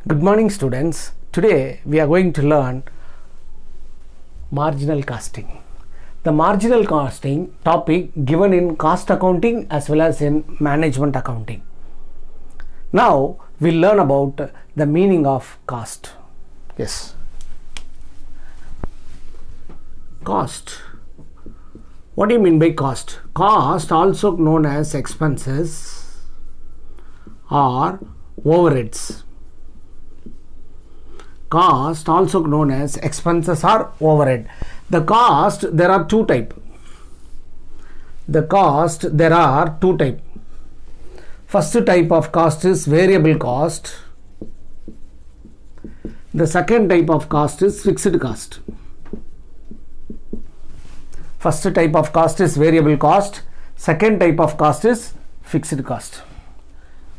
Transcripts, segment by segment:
Good morning, students. Today we are going to learn marginal costing. The marginal costing topic given in cost accounting as well as in management accounting. Now we'll learn about the meaning of cost. Yes. Cost. What do you mean by cost? Cost, also known as expenses or overheads. Cost, also known as expenses or overhead. The cost, there are two types. First type of cost is variable cost. The second type of cost is fixed cost. First type of cost is variable cost. Second type of cost is fixed cost.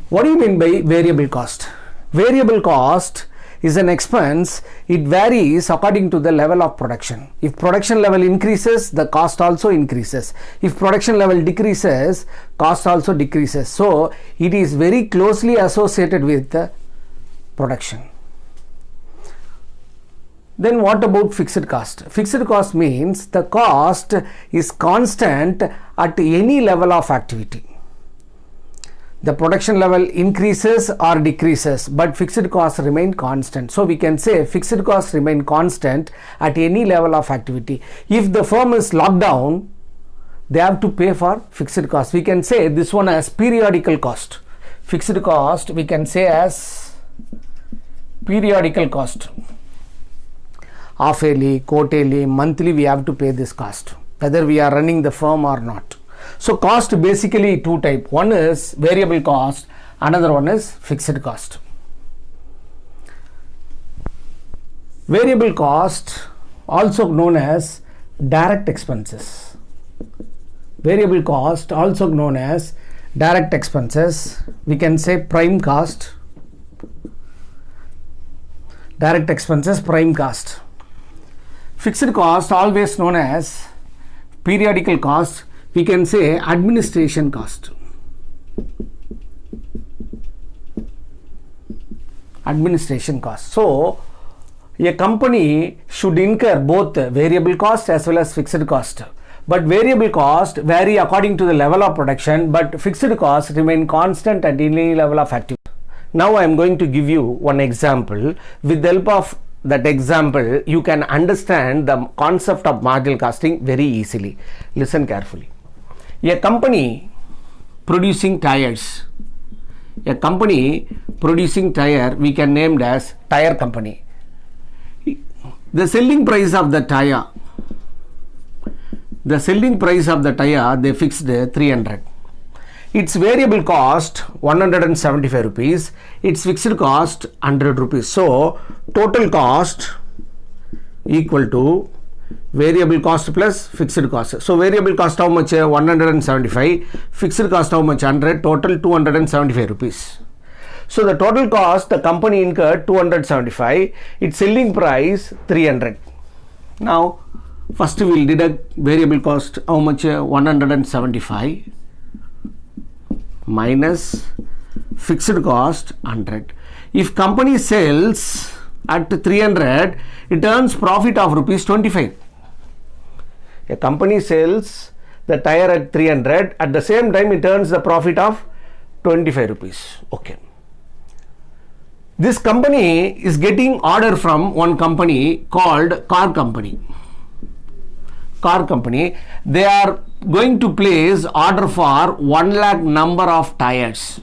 What do you mean by variable cost? Variable cost is an expense. It varies according to the level of production. If production level increases, the cost also increases. If production level decreases, cost also decreases. So it is very closely associated with production. Then what about fixed cost? Fixed cost means the cost is constant at any level of activity. The production level increases or decreases, but fixed costs remain constant. So we can say fixed costs remain constant at any level of activity. If the firm is locked down, they have to pay for fixed costs. We can say this one as periodical cost. Fixed cost we can say as periodical cost. Half-yearly, quarterly, monthly we have to pay this cost, whether we are running the firm or not. So cost basically two types. One is variable cost, another one is fixed cost. Variable cost, also known as direct expenses. Variable cost, also known as direct expenses. We can say prime cost. Direct expenses, prime cost. Fixed cost, always known as periodical cost. We can say administration cost. Administration cost. So a company should incur both variable cost as well as fixed cost. But variable cost vary according to the level of production, but fixed cost remain constant at any level of activity. Now I am going to give you one example. With the help of that example, you can understand the concept of marginal costing very easily. Listen carefully. A company producing tires. A company producing tire we can name as tire company. The selling price of the tire. They fixed 300. Its variable cost 175 rupees. Its fixed cost 100 rupees. So total cost equal to variable cost plus fixed cost. So variable cost how much? 175. Fixed cost how much? 100. Total 275 rupees. So the total cost the company incurred 275. Its selling price 300. Now first we will deduct variable cost how much? 175 minus fixed cost 100. If company sells at 300, it earns profit of rupees 25. A company sells the tire at 300, at the same time it earns the profit of 25 rupees. Okay. This company is getting order from one company called car company. They are going to place order for 1 lakh number of tires.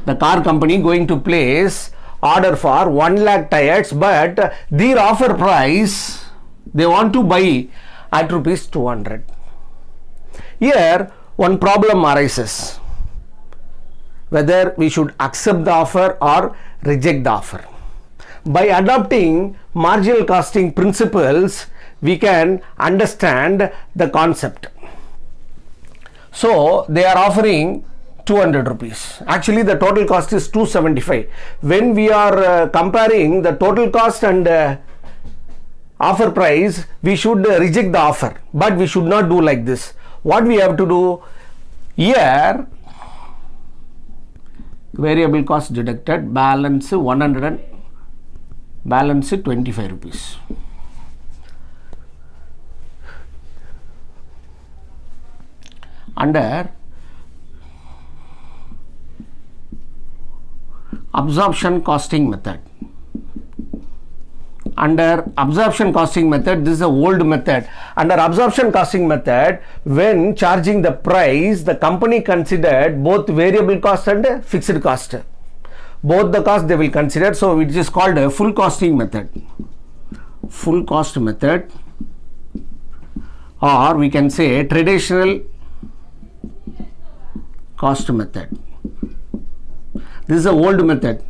The car company going to place order for 1 lakh tires, but their offer price they want to buy at rupees 200. Here one problem arises, whether we should accept the offer or reject the offer. By adopting marginal costing principles, we can understand the concept. So they are offering 200 rupees. Actually the total cost is 275. When we are comparing the total cost and offer price, we should reject the offer, but we should not do like this. What we have to do here, variable cost deducted, balance 100 and balance 25 rupees. Under absorption costing method. Under absorption costing method, this is a old method. Under absorption costing method, when charging the price, the company considered both variable cost and fixed cost. Both the cost they will consider, so it is called a full costing method. Full cost method, or we can say traditional cost method. This is a old method.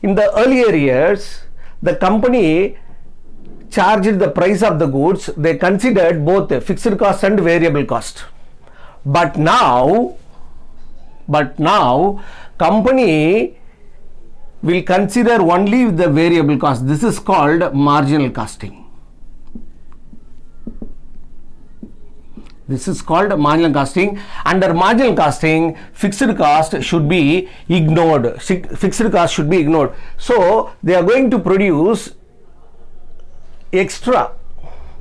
In the earlier years, the company charged the price of the goods, they considered both fixed cost and variable cost. But now company will consider only the variable cost. This is called marginal costing. This is called marginal costing. Under marginal costing, fixed cost should be ignored. Fixed cost should be ignored. So they are going to produce extra.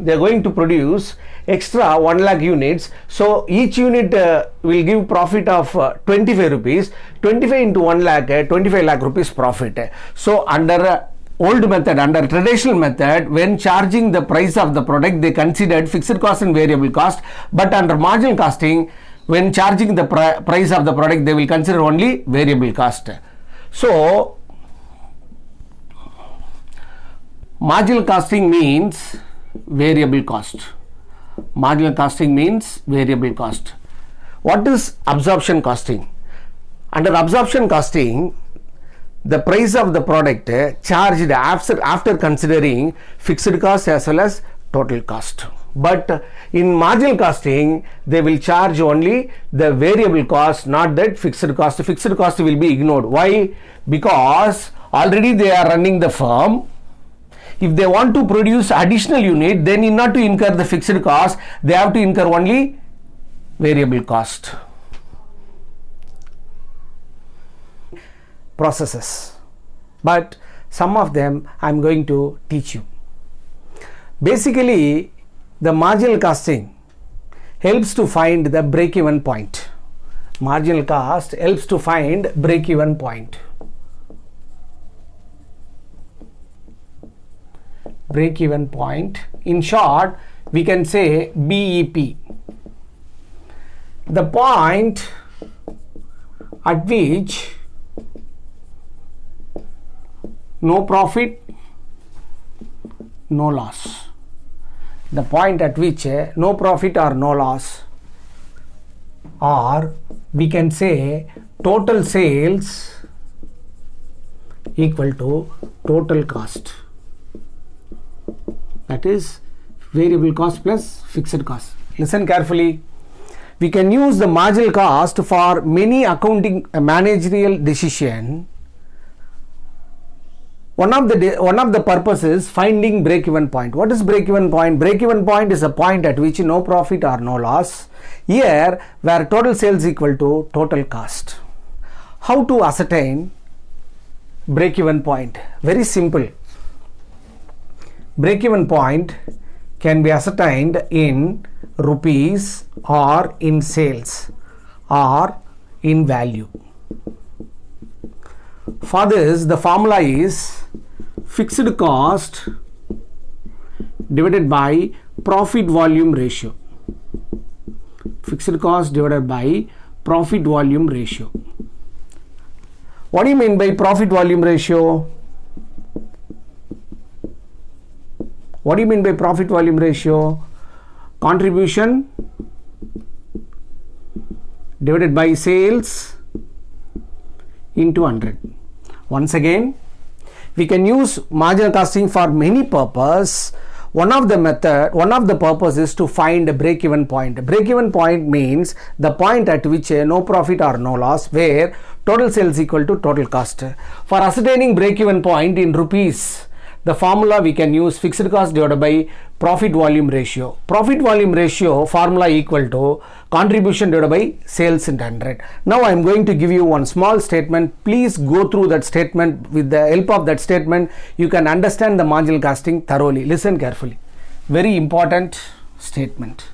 They are going to produce extra 1 lakh units. So each unit will give profit of 25 rupees. 25 into 1 lakh, 25 lakh rupees profit. So under old method, under traditional method, when charging the price of the product, they considered fixed cost and variable cost. But under marginal costing, when charging the price of the product, they will consider only variable cost. So marginal costing means variable cost. Marginal costing means variable cost. What is absorption costing? Under absorption costing, the price of the product charged after considering fixed cost as well as total cost. But in marginal costing, they will charge only the variable cost, not that fixed cost. Fixed cost will be ignored. Why? Because already they are running the firm. If they want to produce additional unit, they need not to incur the fixed cost. They have to incur only variable cost. Processes, but some of them I am going to teach you. Basically, the marginal costing helps to find the break-even point. Marginal cost helps to find break-even point. Break-even point, in short, we can say BEP. The point at which no profit, no loss. The point at which no profit or no loss, or we can say total sales equal to total cost. That is variable cost plus fixed cost. Listen carefully. We can use the marginal cost for many accounting managerial decision. One of the purposes finding break-even point. What is break-even point? Break-even point is a point at which no profit or no loss. Here, where total sales equal to total cost. How to ascertain break-even point? Very simple. Break-even point can be ascertained in rupees or in sales or in value. For this, the formula is fixed cost divided by profit volume ratio. Fixed cost divided by profit volume ratio. What do you mean by profit volume ratio? What do you mean by profit volume ratio? Contribution divided by sales into 100. Once again, we can use marginal costing for many purposes. One of the purpose is to find a break-even point. Break-even point means the point at which no profit or no loss, where total sales equal to total cost. For ascertaining break-even point in rupees, the formula we can use fixed cost divided by profit volume ratio. Profit volume ratio formula equal to contribution divided by sales into 100. Now I am going to give you one small statement. Please go through that statement. With the help of that statement, you can understand the marginal costing thoroughly. Listen carefully. Very important statement.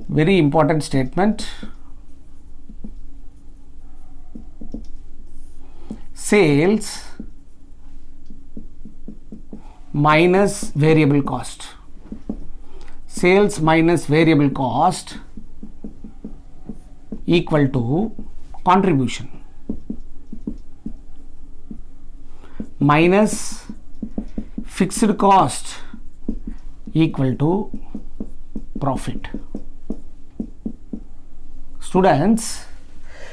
Very important statement. Sales minus variable cost. Sales minus variable cost equal to contribution minus fixed cost equal to profit. Students,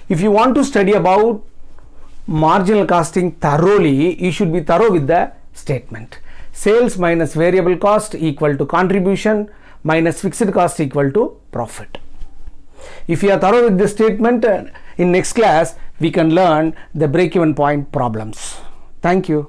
if you want to study about marginal costing thoroughly, you should be thorough with the statement. Sales minus variable cost equal to contribution minus fixed cost equal to profit. If you are thorough with this statement, in next class we can learn the break-even point problems. Thank you.